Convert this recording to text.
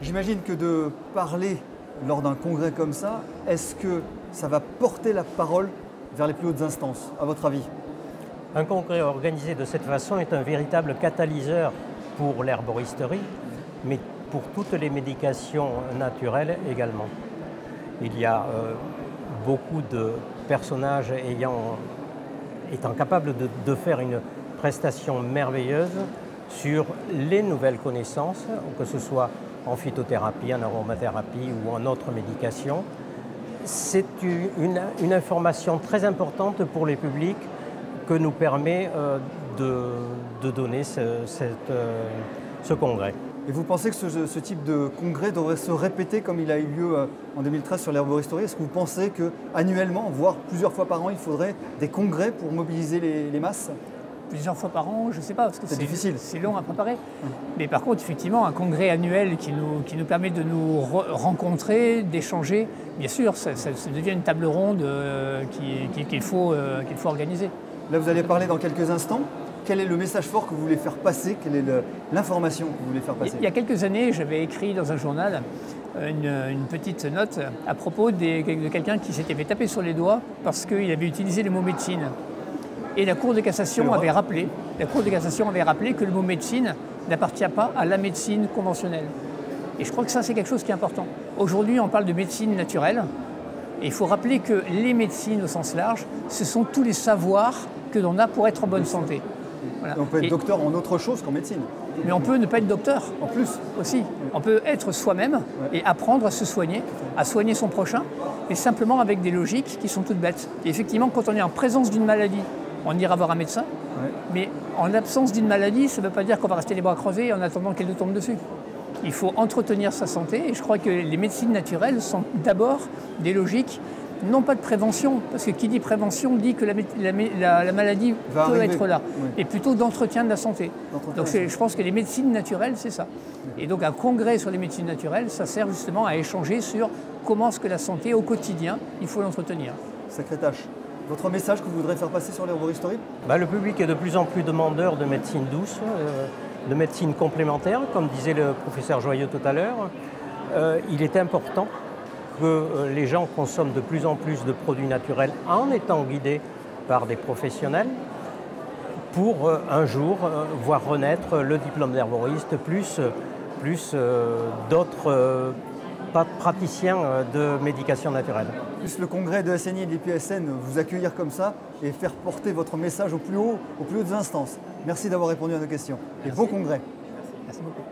J'imagine que de parler lors d'un congrès comme ça, est-ce que ça va porter la parole vers les plus hautes instances, à votre avis? Un congrès organisé de cette façon est un véritable catalyseur pour l'herboristerie, mais pour toutes les médications naturelles également. Il y a beaucoup de personnages étant capables de faire une prestation merveilleuse sur les nouvelles connaissances, que ce soit en phytothérapie, en aromathérapie ou en autres médications. C'est une information très importante pour les publics que nous permet de donner ce congrès. Et vous pensez que ce type de congrès devrait se répéter comme il a eu lieu en 2013 sur l'herboristerie? Est-ce que vous pensez qu'annuellement, voire plusieurs fois par an, il faudrait des congrès pour mobiliser les masses? Plusieurs fois par an, je ne sais pas, parce que c'est difficile. C'est long à préparer. Mais par contre, effectivement, un congrès annuel qui nous permet de nous rencontrer, d'échanger, bien sûr, ça devient une table ronde qu'il faut organiser. Là, vous allez parler dans quelques instants. Quel est le message fort que vous voulez faire passer? Quelle est l'information que vous voulez faire passer? Il y a quelques années, j'avais écrit dans un journal une petite note à propos de quelqu'un qui s'était fait taper sur les doigts parce qu'il avait utilisé le mot médecine. Et la Cour de cassation avait rappelé que le mot médecine n'appartient pas à la médecine conventionnelle. Et je crois que ça, c'est quelque chose qui est important. Aujourd'hui, on parle de médecine naturelle. Et il faut rappeler que les médecines au sens large, ce sont tous les savoirs que l'on a pour être en bonne santé. Voilà. On peut être docteur en autre chose qu'en médecine. Mais on peut ne pas être docteur. En plus. Aussi. On peut être soi-même et apprendre à se soigner, à soigner son prochain, et simplement avec des logiques qui sont toutes bêtes. Et effectivement, quand on est en présence d'une maladie, on ira voir un médecin, mais en absence d'une maladie, ça ne veut pas dire qu'on va rester les bras croisés en attendant qu'elle nous tombe dessus. Il faut entretenir sa santé, et je crois que les médecines naturelles sont d'abord des logiques, non pas de prévention, parce que qui dit prévention dit que la maladie peut être là, et plutôt d'entretien de la santé. Donc je pense que les médecines naturelles, c'est ça. Et donc un congrès sur les médecines naturelles, ça sert justement à échanger sur comment est-ce que la santé, au quotidien, il faut l'entretenir. Sacrée tâche. Votre message que vous voudrez faire passer sur l'herboristerie? Le public est de plus en plus demandeur de médecine douce, de médecine complémentaire, comme disait le professeur Joyeux tout à l'heure. Il est important que les gens consomment de plus en plus de produits naturels en étant guidés par des professionnels pour un jour voir renaître le diplôme d'herboriste plus d'autres praticiens de médication naturelle. Le congrès de SNI et de l'IPSN vous accueillir comme ça et faire porter votre message aux plus hautes instances. Merci d'avoir répondu à nos questions. Et bon congrès. Merci beaucoup.